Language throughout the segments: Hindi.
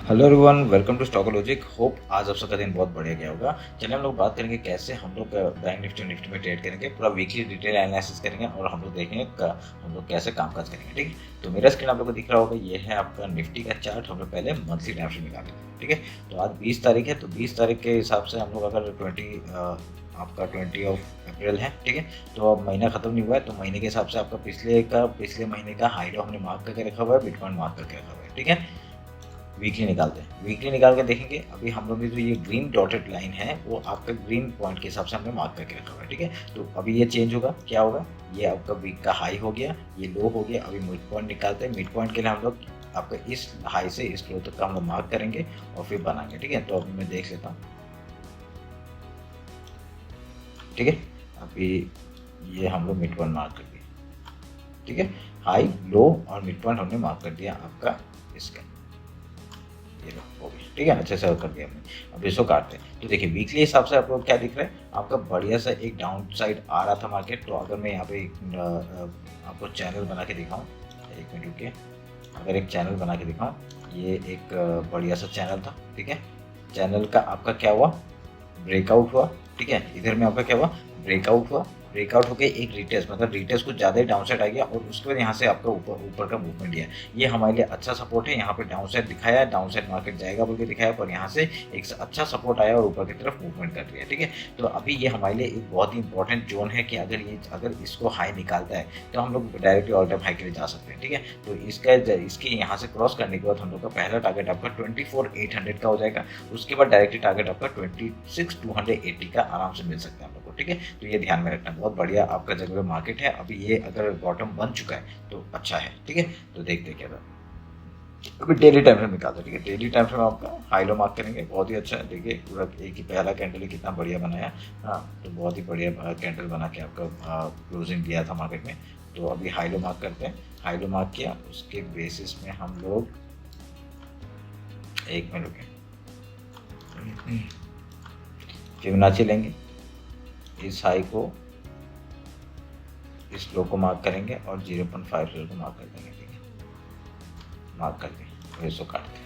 Hello everyone, welcome to Stockologic. Hope आज आप सबका दिन बहुत बढ़िया गया होगा। चलिए हम लोग बात करेंगे कैसे हम लोग बैंक निफ्टी निफ्टी में ट्रेड करेंगे, पूरा वीकली डिटेल एनालिसिस करेंगे और हम लोग देखेंगे हम लोग कैसे कामकाज करेंगे। ठीक है, तो मेरा स्क्रीन आप लोग को दिख रहा होगा, ये है आपका निफ्टी का चार्ट। हम लोग पहले मंथली टाइम फ्रेम निकालेंगे। ठीक है, तो आज 20 तारीख है, तो 20 तारीख के हिसाब से हम लोग अगर आपका 20 अप्रैल है। ठीक है, तो अब महीना खत्म नहीं हुआ है, तो महीने के हिसाब से आपका पिछले महीने का हाई लो हमने मार्क करके रखा हुआ है, बिटकॉइन मार्क करके रखा हुआ है। ठीक है, वीकली निकालते हैं। वीकली निकाल के देखेंगे, अभी हम लोग ने जो ये ग्रीन डॉटेड लाइन है वो आपका ग्रीन पॉइंट के हिसाब से हमने मार्क करके रखा हुआ है। ठीक है, तो अभी ये चेंज होगा, क्या होगा, ये आपका वीक का हाई हो गया, ये लो हो गया। अभी मिड पॉइंट निकालते हैं। मिड पॉइंट के लिए हम लोग आपका इस हाई से इस लो तक का हम लोग मार्क करेंगे और फिर बनाएंगे। ठीक है, तो अभी मैं देख लेता हूँ। ठीक है, अभी ये हम लोग मिड पॉइंट मार्क कर दिया। ठीक है, हाई लो और मिड पॉइंट हमने मार्क कर दिया आपका इसका, ये लो हो गया। ठीक है, अच्छे से कर दिया हमने। अब इसको काटते हैं, तो देखिए वीकली हिसाब से आपको क्या दिख रहा है, आपका बढ़िया सा एक डाउन साइड आ रहा था मार्केट। तो अगर मैं यहाँ पे आपको चैनल बना के दिखाऊँ, एक मिनट रुकिए, अगर एक चैनल बना के दिखाऊँ, ये एक बढ़िया सा चैनल था। ठीक है, चैनल का आपका क्या हुआ, ब्रेकआउट हुआ। ठीक है, इधर में आपका क्या हुआ, ब्रेकआउट हुआ। ब्रेकआउट होकर एक रिटेस्ट, मतलब रिटेस्ट कुछ ज़्यादा ही डाउन साइड आ गया और उसके बाद यहाँ से आपका ऊपर ऊपर का मूवमेंट लिया। ये हमारे लिए अच्छा सपोर्ट है। यहाँ पे डाउन साइड दिखाया, डाउन साइड मार्केट जाएगा बोल के दिखाया, पर यहाँ से एक अच्छा सपोर्ट आया और ऊपर की तरफ मूवमेंट कर दिया। ठीक है, तो अभी ये हमारे लिए एक बहुत ही इंपॉर्टेंट जोन है कि अगर इसको हाई निकालता है तो हम लोग डायरेक्टली ऑल टाइम हाई के लिए जा सकते हैं। ठीक है, तो इसके यहाँ से क्रॉस करने के बाद हम लोग का पहला टारगेट आपका 24,800 का हो जाएगा। उसके बाद डायरेक्टली टारगेट आपका 26,280 का आराम से मिल सकता है हम लोग को। ठीक है, तो ये ध्यान में रखना, बहुत बढ़िया आपका जगह मार्केट है। अभी ये अगर बॉटम बन चुका है तो अच्छा है। ठीक है, तो देखते क्या था। अभी डेली टाइम फ्रेम निकालते हैं। ठीक है, डेली टाइम फ्रेम आपका हाई लो मार्क करेंगे, बहुत ही अच्छा है। देखिए पूरा एक ही पहला कैंडल कितना बढ़िया बनाया। हाँ, तो बहुत ही बढ़िया कैंडल बना के आपका क्लोजिंग दिया था मार्केट में। तो अभी हाई लो मार्क करते हैं। हाई लो मार्क किया, उसके बेसिस में हम लोग एक मिनट रुके, फिबोनाची लेंगे, इस हाई को इस लो को मार्क करेंगे और 0.50 को मार्क कर देंगे। ठीक है, मार्क करके वैसो काटते हैं।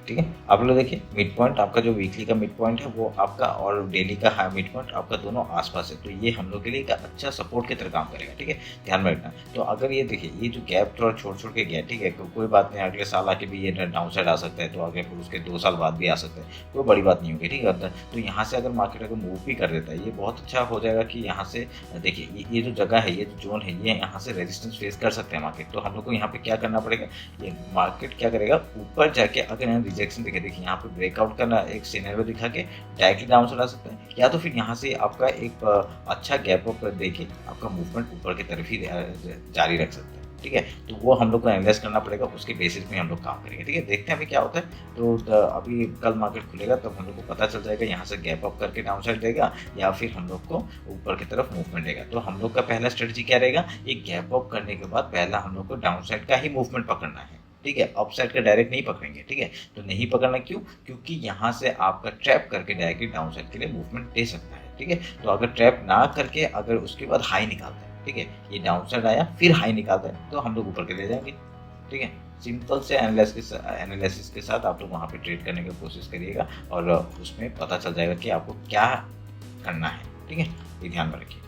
ठीक है, आप लोग देखिए मिड पॉइंट आपका जो वीकली का मिड पॉइंट है वो आपका और डेली का हाई मिड पॉइंट आपका दोनों आसपास है। तो ये हम लोग के लिए एक अच्छा सपोर्ट की तरह काम करेगा। ठीक है, ध्यान में रखना। तो अगर ये देखिए ये जो गैप थोड़ा छोड़ के गया, ठीक है, कोई बात नहीं, अगले साल आके भी ये डाउन साइड आ सकता है, तो आगे फिर उसके 2 साल बाद भी आ सकता है, कोई बड़ी बात नहीं होगी। ठीक है, तो यहाँ से अगर मार्केट अगर मूव भी कर देता है, ये बहुत अच्छा हो जाएगा कि यहाँ से देखिए ये जो जगह है, ये जो जोन है, ये यहाँ से रेजिस्टेंस फेस कर सकते हैं मार्केट। तो हम लोग को यहाँ पे क्या करना पड़ेगा, ये मार्केट क्या करेगा, ऊपर जाके अगर यहाँ रिजेक्शन दिखे, देखिए यहाँ पे ब्रेकआउट का ना एक सिनेरियो दिखा के डायरेक्टली डाउन साइड आ सकता है, या तो फिर यहाँ से आपका एक अच्छा गैप अप देके आपका मूवमेंट ऊपर की तरफ ही जारी रख सकता है। ठीक है, तो वो हम लोग को एनालाइज करना पड़ेगा, उसके बेसिस में हम लोग काम करेंगे। ठीक है, देखते हैं अभी क्या होता है। तो अभी कल मार्केट खुलेगा तब हम लोग को पता चल जाएगा यहाँ से गैप अप करके डाउन साइड देगा या फिर हम लोग को ऊपर की तरफ मूवमेंट देगा। तो हम लोग का पहला स्ट्रेटजी क्या रहेगा, एक गैप अप करने के बाद पहला हम लोग को डाउन साइड का ही मूवमेंट पकड़ना है। ठीक है, अपसाइड का डायरेक्ट नहीं पकड़ेंगे। ठीक है, तो नहीं पकड़ना क्यों, क्योंकि यहाँ से आपका ट्रैप करके डायरेक्टली डाउन साइड के लिए मूवमेंट दे सकता है। ठीक है, तो अगर ट्रैप ना करके अगर उसके बाद हाई निकालता है, ठीक है, ये डाउन साइड आया फिर हाई निकालता है, तो हम लोग ऊपर के ले जाएंगे। ठीक है, सिंपल से एनालिसिस के साथ आप लोग वहाँ पे ट्रेड करने की कोशिश करिएगा और उसमें पता चल जाएगा कि आपको क्या करना है। ठीक है, ये ध्यान में रखिए।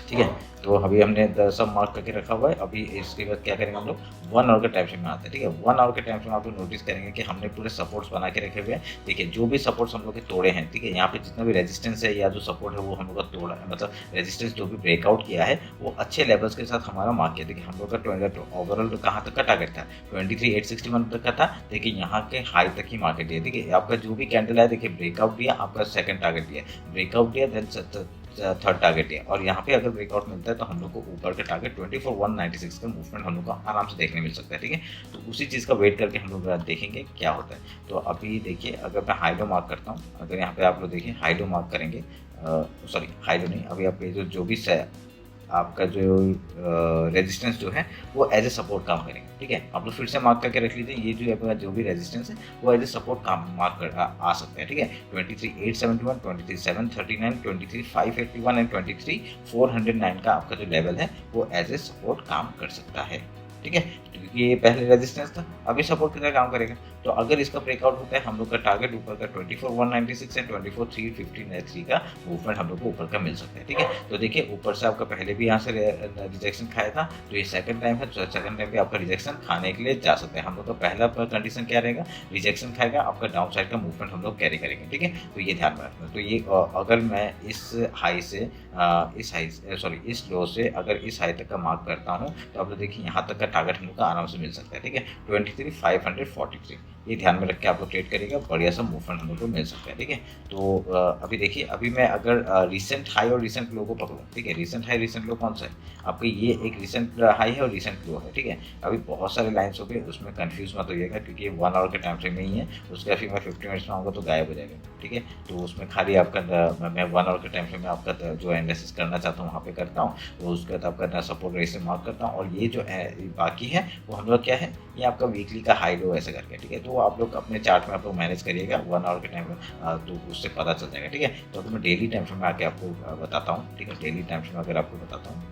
ठीक है, तो अभी हमने सब मार्क करके रखा हुआ है। अभी इसके बाद क्या करेंगे हम लोग, 1 आवर के टाइम फ्रेम में आते हैं। ठीक है, 1 आवर के टाइम फ्रेम आप लोग नोटिस करेंगे कि हमने पूरे सपोर्ट्स बना के रखे हुए हैं। देखिए जो भी सपोर्ट्स हम लोग के तोड़े हैं, ठीक है, यहाँ पे जितना भी रेजिस्टेंस है या जो सपोर्ट है वो हम लोग का तोड़ा है, मतलब रेजिस्टेंस जो भी ब्रेकआउट किया है वो अच्छे लेवल्स के साथ हमारा मार्क किया। देखिए हम लोग का ओवरऑल कहाँ तक का टारगेट था, 23,861 तक का था। देखिए यहाँ के हाई तक ही मार्केट दिया। देखिए आपका जो भी कैंडल है, देखिए ब्रेकआउट दिया, आपका सेकंड टारगेट दिया, ब्रेकआउट दिया, देन थर्ड टारगेट है, और यहाँ पे अगर ब्रेकआउट मिलता है तो हम लोग को ऊपर का टारगेट 24,196 का मूवमेंट हम लोग को आराम से देखने मिल सकता है। ठीक है, तो उसी चीज़ का वेट करके हम लोग देखेंगे क्या होता है। तो अभी देखिए अगर मैं हाई लो मार्क करता हूँ, अगर यहाँ पे आप लोग देखिए हाई लो मार्क करेंगे, सॉरी हाई लो नहीं, अभी आप जो भी आपका जो रेजिस्टेंस जो है वो एज ए सपोर्ट काम करेंगे। ठीक है, आप लोग फिर से मार्क करके रख लीजिए, ये जो आपका जो भी रेजिस्टेंस है वो एज ए सपोर्ट काम मार्क कर आ सकता है। ठीक है, 23,871, 23,739, 23,581 एंड 23,409 का आपका जो लेवल है वो एज ए सपोर्ट काम कर सकता है। ठीक है, क्योंकि ये पहले रेजिस्टेंस था, अभी सपोर्ट की तरह काम करेगा। तो अगर इसका ब्रेकआउट होता है, हम लोग का टारगेट ऊपर का 24,196 एंड 24,353 का मूवमेंट हम लोग को ऊपर का मिल सकता है। ठीक है, तो देखिए ऊपर से आपका पहले भी यहाँ से रिजेक्शन खाया था, तो ये सेकंड टाइम है, तो सेकंड टाइम भी आपका रिजेक्शन खाने के लिए जा सकते हैं। हम लोग का पहला कंडीशन क्या रहेगा, रिजेक्शन खाएगा, आपका डाउन साइड का मूवमेंट हम लोग कैरी करेंगे। ठीक है, तो ये ध्यान में रखना। तो ये अगर मैं इस हाई से इस लो से अगर इस हाई तक का मार्क करता हूँ, तो आप लोग देखिए यहाँ तक का टारगेट हम लोग का आराम से मिल सकता है। ठीक है, 23,543, ये ध्यान में रख के आप लोग ट्रेड करिएगा, बढ़िया सा मूवमेंट हम लोग को मिल सकता है। ठीक है, तो अभी देखिए, अभी मैं अगर रिसेंट हाई और रिसेंट लो को पकड़ूँ, ठीक है, रिसेंट हाई रिसेंट लो कौन सा है, आपका ये एक रिसेंट हाई है और रिसेंट लो है। ठीक है, अभी बहुत सारे लाइन्स हो गए, उसमें कंफ्यूज मत होइएगा, क्योंकि ये 1 आवर के टाइम फ्रेम में ही है, उसका फिर मैं 50 मिनट्स में आऊँगा तो गायब हो जाएगा। ठीक है, तो उसमें खाली आपका मैं 1 आवर के टाइम फ्रेम में आपका जो एनालिसिस करना चाहता हूँ वहाँ पे करता हूँ, वो उसके बाद आपका सपोर्ट रेस से मार्क करता हूँ, और ये जो बाकी है वो हम लोग क्या है, ये आपका वीकली का हाई लो ऐसे करके। ठीक है, तो आप लोग अपने चार्ट में आप लोग मैनेज करिएगा 1 आवर के टाइम में, तो उससे पता चल जाएगा। ठीक है, तो मैं डेली टाइम फ्रेम में आके आपको बताता हूँ। ठीक है, डेली टाइम फ्रेम अगर आपको बताता हूँ,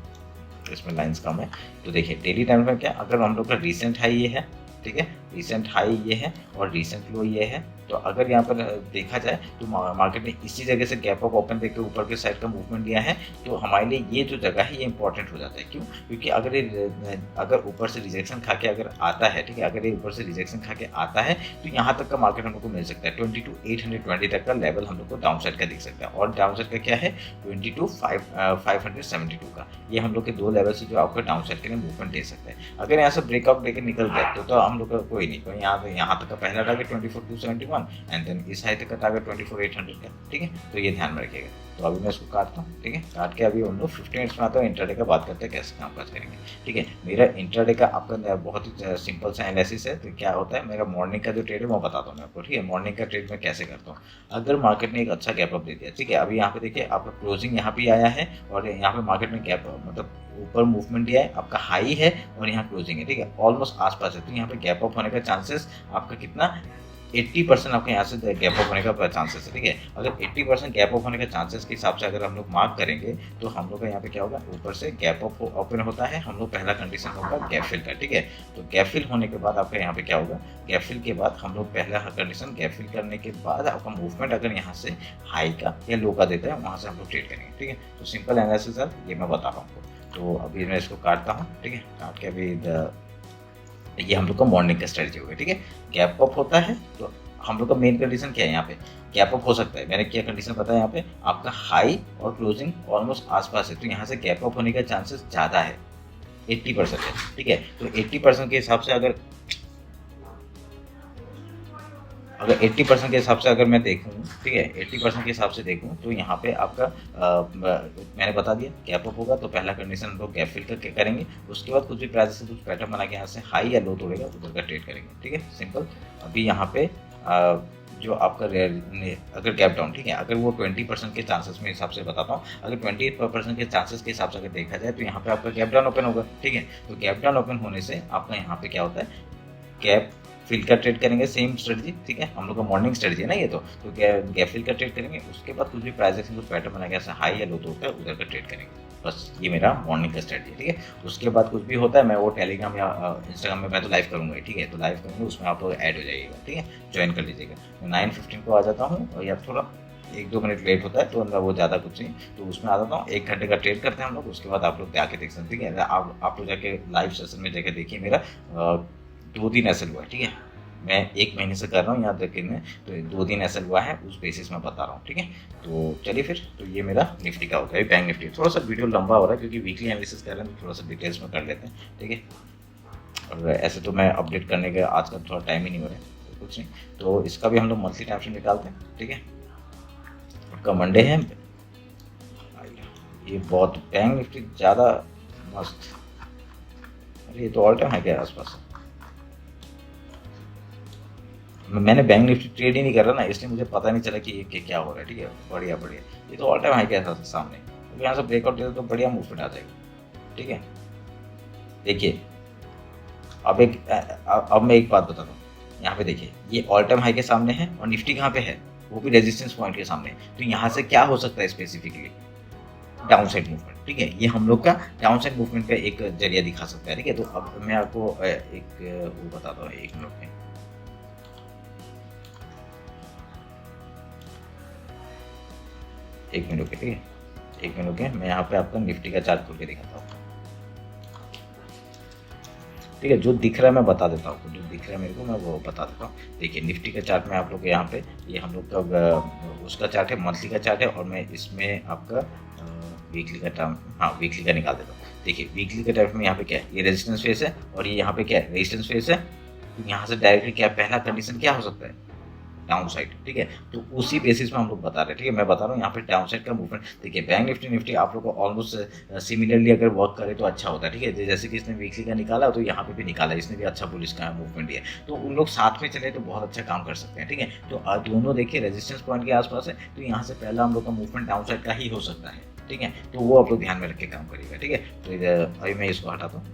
इसमें लाइंस कम है, तो देखिए डेली टाइम में क्या, अगर हम लोग का रिसेंट हाई ये है, ठीक है, रिसेंट हाई ये है और रिसेंट लो ये है, तो अगर यहाँ पर देखा जाए तो मार्केट ने इसी जगह से गैप अप ओपन देकर ऊपर के साइड का मूवमेंट लिया है, तो हमारे लिए ये जो जगह है ये इंपॉर्टेंट हो जाता है। क्यों, क्योंकि अगर ऊपर से रिजेक्शन खा के अगर आता है, ठीक है, अगर ये ऊपर से रिजेक्शन खा के आता है, तो यहाँ तक का मार्केट हम लोग को मिल सकता है, 22,820 तक का लेवल हम लोग को डाउन साइड का दिख सकता है, और डाउन साइड का क्या है 22,572 का, ये हम लोग के दो लेवल से जो आपको डाउन साइड के लिए मूवमेंट दे सकता है। अगर यहाँ से ब्रेकआउट लेके निकल गया तो हम लोग का कोई नहीं, कोई यहाँ तक का पहला टारगेट 24,271 एंड देन इस हाई तक का टारगेट 24,800 का। ठीक है, तो ये ध्यान में रखिएगा। तो अभी मैं इसको काटता हूँ। ठीक है, काट के अभी हम लोग 15 मिनट्स में आता हूँ, इंट्राडे का बात करते हैं कैसे काम काज करेंगे। ठीक है, मेरा इंट्राडे का आपका बहुत ही सिंपल सा एनालिसिस है। तो क्या होता है, मेरा मॉर्निंग का जो ट्रेड है वो बताता हूँ मैं आपको। ठीक है, मॉर्निंग का ट्रेड मैं कैसे करता हूँ। अगर मार्केट ने एक अच्छा गैप अप दे दिया, ठीक है, अभी यहाँ पे देखिए आपका क्लोजिंग यहाँ पे आया है, और यहाँ पे मार्केट में गैप मतलब ऊपर मूवमेंट दिया है, आपका हाई है और यहाँ क्लोजिंग है। ठीक है, ऑलमोस्ट आसपास है, तो यहाँ पे गैप अप होने का चांसेस आपका कितना 80% आपके यहाँ से गैप अप होने का चांसेस है। ठीक है, अगर 80% गैप अप होने का चांसेस के हिसाब से अगर हम लोग मार्क करेंगे, तो हम लोग का यहाँ पे क्या होगा, ऊपर से गैप अप ओपन होता है, हम लोग पहला कंडीशन होगा गैप फिल का। ठीक है, तो गैप फिल होने के बाद आपका यहाँ पे क्या होगा, गैप फिल के बाद हम लोग पहला कंडीशन गैप फिल करने के बाद आपका मूवमेंट अगर यहाँ से हाई का या लो का देता है, वहाँ से हम लोग ट्रेड करेंगे। ठीक है, तो सिंपल एनालिसिस है, ये मैं बता रहा हूँ आपको। तो अभी मैं इसको काटता हूँ। ठीक है, काट के अभी ये हम लोग का मॉर्निंग का स्ट्रेटजी होगा। ठीक है, गैप अप होता है तो हम लोग का मेन कंडीशन क्या है, यहाँ पे गैप अप हो सकता है। मैंने क्या कंडीशन बताया, यहाँ पे आपका हाई और क्लोजिंग ऑलमोस्ट आसपास है, तो यहाँ से गैप अप होने का चांसेस ज़्यादा है, 80% है। ठीक है, तो 80% के हिसाब से अगर 80% के हिसाब से अगर मैं देखूँ, ठीक है, 80% के हिसाब से देखूँ, तो यहाँ पे आपका मैंने बता दिया गैप अप होगा, तो पहला कंडीशन हम लोग गैप फिल करके करेंगे। उसके बाद कुछ भी प्राइस से कुछ पैटर्न बना के यहाँ से हाई या लो तोड़ेगा, उधर का ट्रेड करेंगे। ठीक है, सिंपल। अभी यहाँ पे जो आपका अगर गैप डाउन, ठीक है, अगर वो 20% के चांसेस में हिसाब से बताता हूँ, अगर 28% के चांसेस के हिसाब से अगर देखा जाए, तो यहाँ पे आपका गैप डाउन ओपन होगा। ठीक है, तो गैप डाउन ओपन होने से आपका यहाँ पे क्या होता है, गैप फिल का ट्रेड करेंगे, सेम स्ट्रेटजी। ठीक है, हम लोग का मॉर्निंग स्ट्रेटजी है ना ये, तो गैप फिल का ट्रेड करेंगे। उसके बाद कुछ भी प्राइस एक्शन कुछ पैटर्न बना के ऐसा हाई या लो तोड़ता है, उधर का ट्रेड करेंगे। बस ये मेरा मॉर्निंग का स्ट्रेटजी है। ठीक है, उसके बाद कुछ भी होता है, मैं वो टेलीग्राम या इंस्टाग्राम में मैं तो लाइव करूँगा। ठीक है, तो लाइव करूँगा, उसमें आप लोग ऐड हो जाइएगा। ठीक है, ज्वाइन कर लीजिएगा। 9:15 को आ जाता हूँ, और या थोड़ा 1-2 मिनट लेट होता है, तो वो ज़्यादा कुछ नहीं, तो उसमें आ जाता हूँ। 1 घंटे का ट्रेड करते हैं हम लोग। उसके बाद आप लोग जाके देख सकते हैं। ठीक है, आप लोग जाके लाइव सेशन में जाके देखिए, मेरा 2 दिन ऐसा हुआ है। ठीक है, मैं 1 महीने से कर रहा हूँ यहाँ तक, तो 2 दिन ऐसा हुआ है, उस बेसिस में बता रहा हूँ। ठीक है, तो चलिए फिर, तो ये मेरा निफ्टी का हो गया। बैंक निफ्टी थोड़ा सा वीडियो लंबा हो रहा है, क्योंकि वीकली एनालिसिस कर रहे हैं, तो थोड़ा सा डिटेल्स में कर लेते हैं। ठीक है, और ऐसे तो मैं अपडेट करने का आज का थोड़ा टाइम ही नहीं हो रहा है, तो कुछ नहीं, तो इसका भी हम लोग मंथली टाइम फ्रेम निकालते हैं। ठीक है, आपका मंडे है, ये बहुत बैंक निफ्टी ज़्यादा मस्त, अरे ये तो ऑल टाइम है क्या आसपास। मैंने बैंक निफ्टी ट्रेड ही नहीं कर रहा ना, इसलिए मुझे पता नहीं चला कि ये क्या हो रहा है। ठीक है, बढ़िया बढ़िया, ये तो ऑल टाइम हाई क्या था सामने, तो यहाँ से ब्रेकआउट देता तो बढ़िया मूवमेंट आ जाएगा। ठीक है, देखिए अब मैं एक बात बताता हूँ। यहाँ पे देखिए, ये ऑल टाइम हाई के सामने है, और निफ्टी कहाँ पे है, वो भी रेजिस्टेंस पॉइंट के सामने। तो यहाँ से क्या हो सकता है स्पेसिफिकली, डाउन साइड मूवमेंट। ठीक है, ये हम लोग का डाउन साइड मूवमेंट का एक जरिया दिखा सकता है। ठीक है, तो अब मैं आपको एक वो बताता हूँ, 1 मिनट में। एक मिनट के, ठीक है, 1 मिनट के, मैं यहाँ पे आपको निफ्टी का चार्ट खोल के दिखाता हूँ। ठीक है, जो दिख रहा है मैं बता देता हूँ, जो दिख रहा है मेरे को मैं वो बता देता हूँ। देखिए निफ्टी का चार्ट में आप लोग यहाँ पे, ये हम लोग का उसका चार्ट है, मंथली का चार्ट है, और मैं इसमें आपका वीकली का टर्म, हाँ वीकली का निकाल देता हूँ। देखिए वीकली के टर्म में यहाँ पे क्या है, ये रेजिस्टेंस फेस है, और ये यहाँ पे क्या है, रेजिस्टेंस फेस है। तो यहाँ से डायरेक्टली क्या पहला कंडीशन क्या हो सकता है, डाउन साइड। ठीक है, तो उसी बेसिस में हम लोग बता रहे हैं। ठीक है, मैं बता रहा हूँ यहाँ पे डाउन साइड का मूवमेंट। देखिए बैंक निफ्टी आप लोग को ऑलमोस्ट सिमिलरली अगर वर्क करे तो अच्छा होता है। ठीक है, जैसे कि इसने वीकली का निकाला तो यहाँ पे भी निकाला, इसने भी अच्छा बुलिश का मूवमेंट दिया, तो उन लोग साथ में चले तो बहुत अच्छा काम कर सकते हैं। ठीक है, तो दोनों देखिए रेजिस्टेंस पॉइंट के आसपास है, तो यहाँ से पहला हम लोग का मूवमेंट डाउन साइड का ही हो सकता है। ठीक है, तो वो आप लोग ध्यान में रख के काम करिएगा। ठीक है, तो अभी मैं इसको हटाता हूँ,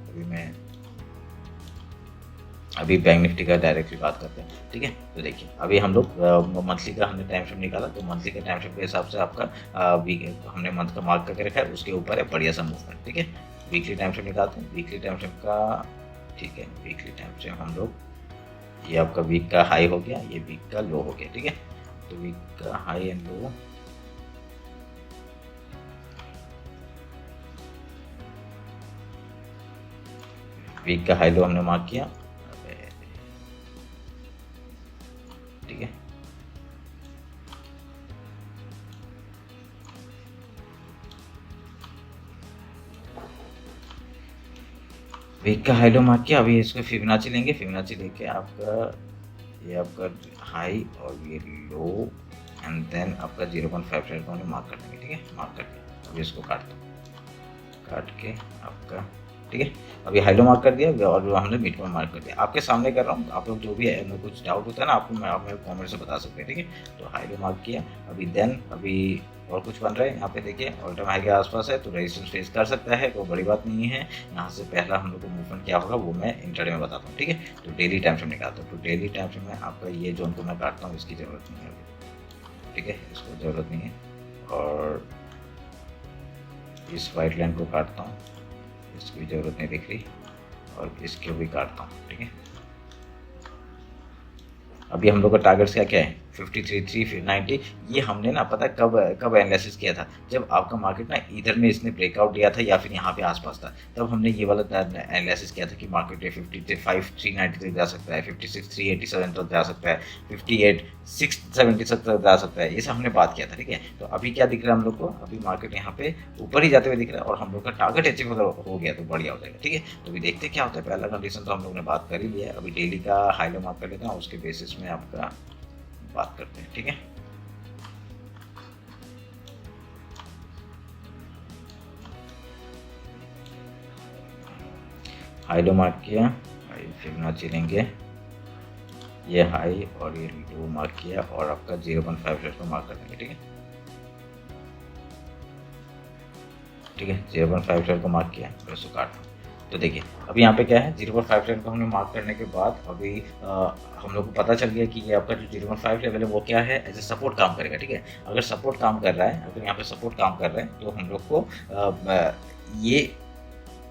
अभी बैंक निफ्टी का डायरेक्टली बात करते हैं। ठीक है, तो देखिए अभी हम लोग मंथली का हमने टाइम फ्रेम निकाला, तो मंथली के टाइम फ्रेम के हिसाब से आपका वीक हमने मंथ का मार्क करके रखा है, उसके ऊपर है बढ़िया सा मूवमेंट। ठीक है, वीकली टाइम फ्रेम निकालते हैं, वीकली टाइम फ्रेम का। ठीक है, वीकली टाइम फ्रेम हम लोग, ये आपका वीक का हाई हो गया, ये वीक का लो हो गया। ठीक है, तो वीक का हाई एंड लो, वीक का हाई लो हमने मार्क किया। ठीक है, वीक का हाई लो मार्क किया। अभी इसको फिबोनाची लेंगे, फिबोनाची लेके आपका ये आपका हाई और ये लो, एंड देन आपका 0.5 को मार्क कर देंगे। ठीक है, मार्क करके अभी इसको काट दो, काट के आपका, ठीक है, अभी हाई लो मार्क कर दिया और हमने मिड पॉइंट मार्क कर दिया। आपके सामने कर रहा हूँ, आप लोग जो भी है में कुछ डाउट होता है ना आपको, आप मेरे कॉमेंट से बता सकते हैं। ठीक है, तो हाई लो मार्क किया, अभी देन अभी और कुछ बन रहा है यहाँ पे, देखिए ऑल टाइम हाई के आसपास है, तो रेजिस्टेंस फेस कर सकता है, कोई बड़ी बात नहीं है। यहाँ से पहला हम लोग को मूवमेंट क्या होगा वो मैं इंटरडे में बताता हूँ। ठीक है, तो डेली टाइम फ्रेम निकालता हूँ, तो डेली टाइम फ्रेम में आपका ये जोन को मैं काटता हूँ, इसकी ज़रूरत नहीं है अभी। ठीक है, इसको ज़रूरत नहीं है, और इस वाइट लाइन को काटता हूँ, इसकी ज़रूरत नहीं दिख रही, और इसको भी काटता हूँ। ठीक है, अभी हम लोग का टारगेट्स क्या है, 53,390। ये हमने ना पता कब एनालिसिस किया था, जब आपका मार्केट ना इधर में इसने ब्रेकआउट दिया था या फिर यहाँ पे आसपास था, तब हमने ये वाला एनालिसिस किया था कि मार्केट 55,390 तक जा सकता है, 56,387 तक जा सकता है, 58,670 तक जा सकता है, ये सब हमने बात किया था। ठीक है, तो अभी क्या दिख रहा है हम लोग को, अभी मार्केट यहाँ पे ऊपर ही जाते हुए दिख रहा है, और हम लोग का टारगेट अचीव अगर हो गया तो बढ़िया हो जाएगा। ठीक है, तो अभी देखते क्या होता है। पहला कंडीशन तो हम लोग ने बात कर ही लिया है, अभी डेली का हाई लो मार्क कर लेता हूँ, उसके बेसिस में आपका बात करते हैं। ठीक है, हाई लो मार्क किया, फिबोनाची लेंगे, ये हाई और ये लो मार्क किया, और आपका 0.5 को मार्क कर देंगे। ठीक है, ठीक है, 0.5 को मार्क किया, और इसको काट दो। तो देखिए अभी यहाँ पे क्या है, 0.5 को हमने मार्क करने के बाद अभी हम लोग को पता चल गया कि ये आपका जो 0.5 लेवल है वो क्या है, एज ए सपोर्ट काम करेगा। ठीक है, अगर सपोर्ट काम कर रहा है, अगर यहाँ पे सपोर्ट काम कर रहे हैं, तो हम लोग को ये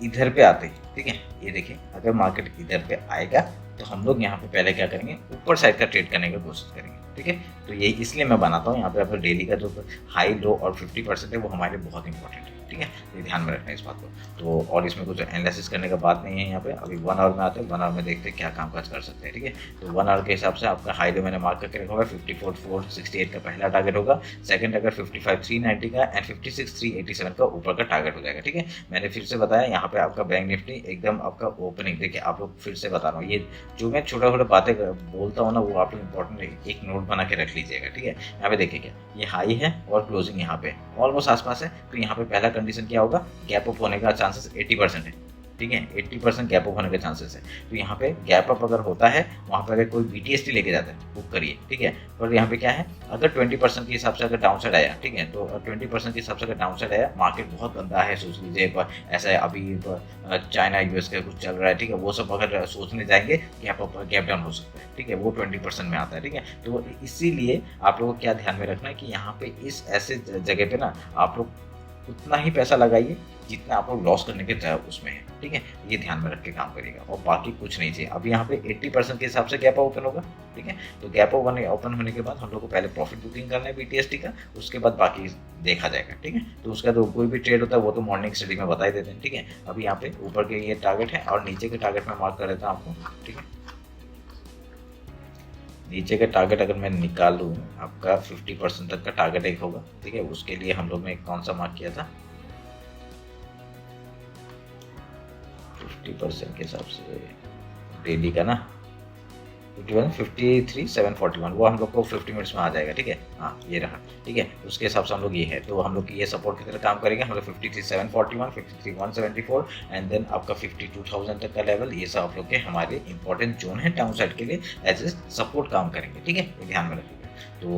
इधर पे आते हैं। ठीक है, ये देखिए अगर मार्केट इधर पे आएगा तो हम लोग यहाँ पे पहले क्या करेंगे, ऊपर साइड का ट्रेड करने की कोशिश करेंगे। ठीक है, तो ये इसलिए मैं बनाता हूँ यहाँ पे, आपका डेली का जो हाई लो और 50% है वो हमारे लिए बहुत इंपॉर्टेंट है। ठीक है, ये ध्यान में रखना है इस बात को। तो और इसमें कुछ एनालिसिस करने का बात नहीं है यहाँ पे। अभी 1 आवर में आते हैं, 1 आवर में देखते हैं क्या काम काज कर सकते हैं। ठीक है, तो 1 आवर के हिसाब से आपका हाई लो मैंने मार्क करके रखा होगा, 54,468 का पहला टारगेट होगा, सेकंड अगर 55,390 का, एंड 56,387 का ऊपर का टारगेट हो जाएगा। ठीक है, मैंने फिर से बताया यहाँ पे आपका बैंक निफ्टी एकदम आपका ओपनिंग, देखिए आप लोग फिर से बता रहा हूँ, ये जो मैं छोटा छोटा बातें बोलता हूँ ना, वो आप लोग इंपॉर्टेंट एक नोट बना के रख लीजिएगा। ठीक है, यहाँ पे देखिए क्या, ये हाई है और क्लोजिंग यहाँ पे ऑलमोस्ट आसपास है, तो यहाँ पे पहला कंडीशन क्या होगा, गैप अप होने का चांसेस 80% है। ठीक है, 80% गैप अप होने के चांसेस है, तो यहाँ पे गैप अप अगर होता है, वहाँ पे अगर कोई BTST लेके जाता है बुक करिए। ठीक है, पर यहाँ पे क्या है, अगर 20% के हिसाब से अगर डाउन साइड आया, ठीक है, तो 20% के हिसाब से अगर डाउन साइड आया, मार्केट बहुत गंदा है सोच लीजिए, ऐसा है अभी चाइना US का कुछ चल रहा है। ठीक है, वो सब अगर सोचने जाएंगे, गैप अप गैप डाउन हो सकता है। ठीक है, वो 20% में आता है। ठीक है, तो इसीलिए आप लोगों को क्या ध्यान में रखना है कि यहाँ पे इस ऐसे जगह पे ना आप लोग उतना ही पैसा लगाइए जितना आप लोग लॉस करने के उसमें है, ठीक है। ये ध्यान में रख के काम करिएगा और बाकी कुछ नहीं चाहिए। अभी यहाँ पे 80% के हिसाब से गैप ओपन होगा, ठीक है। तो गैप ओपन होने के बाद हम लोग को पहले प्रॉफिट बुकिंग करना है BTST का, उसके बाद बाकी देखा जाएगा, ठीक है। तो उसका तो कोई भी ट्रेड होता है वो तो मॉर्निंग स्टडी में बता ही देते हैं, ठीक है। अभी यहाँ पे ऊपर के ये टारगेट है और नीचे के टारगेट में मार्क कर देता हूँ आपको, ठीक है। नीचे का टारगेट अगर मैं निकालूँ, आपका 50% तक का टारगेट एक होगा, ठीक है। उसके लिए हम लोग ने कौन सा मार्क किया था, 50% के हिसाब से डेली का ना 53,741, वो हम लोग को 50 मिनट्स में आ जाएगा, ठीक है। हाँ ये रहा, ठीक है। उसके हिसाब से हम लोग ये है, तो हम लोग ये सपोर्ट की तरह काम करेंगे। हम लोग 53,741, 53,174 एंड देन आपका 52,000 तक का लेवल, ये सब आप लोग के हमारे इंपॉर्टेंट जोन है डाउन साइड के लिए एज ए सपोर्ट काम करेंगे, ठीक है। ये ध्यान में रखिएगा। तो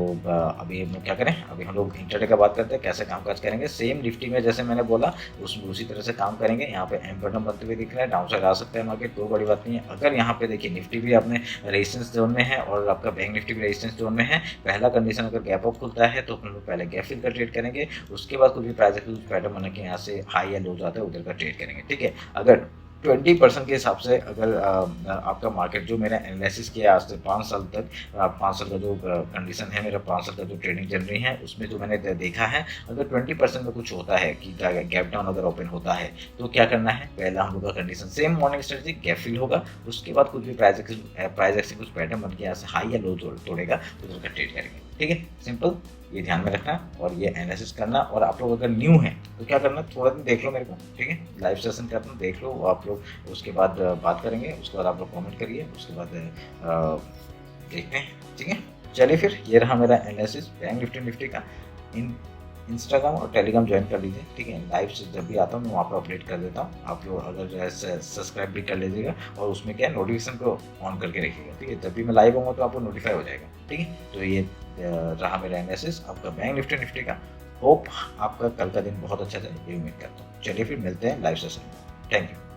अभी हम लोग क्या करें, अभी हम लोग इंटरडे का बात करते हैं, कैसे कामकाज करेंगे। सेम निफ्टी में जैसे मैंने बोला उसी तरह से काम करेंगे। यहाँ पे एम बटन बनते हुए दिख रहा है, डाउन साइड आ सकता है मार्केट, कोई बड़ी बात नहीं है। अगर यहाँ पे देखिए निफ्टी भी अपने रेजिस्टेंस जोन में है और आपका बैंक निफ्टी भी रेजिस्टेंस जोन में है, पहला कंडीशन अगर गैप अप खुलता है तो हम लोग पहले गैप फिल का ट्रेड करेंगे, उसके बाद कुछ भी प्राइस पैटर्न बना के यहाँ से हाई या लो जाता है उधर का ट्रेड करेंगे, ठीक है। अगर 20% के हिसाब से अगर आपका मार्केट जो मैंने एनालिसिस किया आज से 5 साल तक, 5 साल का जो कंडीशन है, मेरा 5 साल का जो ट्रेडिंग जर्नी है, उसमें जो मैंने देखा है, अगर 20% में कुछ होता है कि गैप डाउन अगर ओपन होता है तो क्या करना है, पहला हम लोग का condition same morning strategy gap fill होगा, उसके बाद कुछ भी प्राइस एक्शन कुछ पैटर्न बन के यहाँ से हाई या लो तोड़ेगा उधर का ट्रेड करेंगे, ठीक है। सिंपल, ये ध्यान में रखना और ये एनालिसिस करना। और आप लोग अगर न्यू हैं तो क्या करना, थोड़ा दिन देख लो मेरे को, ठीक है। लाइव सेशन करना, देख लो आप लोग, उसके बाद बात करेंगे, उसके बाद आप लोग कमेंट करिए, उसके बाद देखते हैं, ठीक है। चलिए फिर, ये रहा मेरा एनालिसिस बैंक निफ्टी का। इंस्टाग्राम और टेलीग्राम ज्वाइन कर लीजिए, ठीक है। लाइव से जब भी आता हूँ मैं वहाँ पर अपडेट कर देता हूँ। आप लोग अगर सब्सक्राइब भी कर लीजिएगा और उसमें क्या है, नोटिफिकेशन को ऑन करके रखिएगा, ठीक है। जब भी मैं लाइव आऊँगा तो आपको नोटिफाई हो जाएगा, ठीक है। तो ये रहा मेरा एनालिसिस आपका बैंक निफ्टी का। होप आपका कल का दिन बहुत अच्छा जाए, ये उम्मीद करता हूँ। चलिए फिर मिलते हैं लाइव सेशन में। Thank you.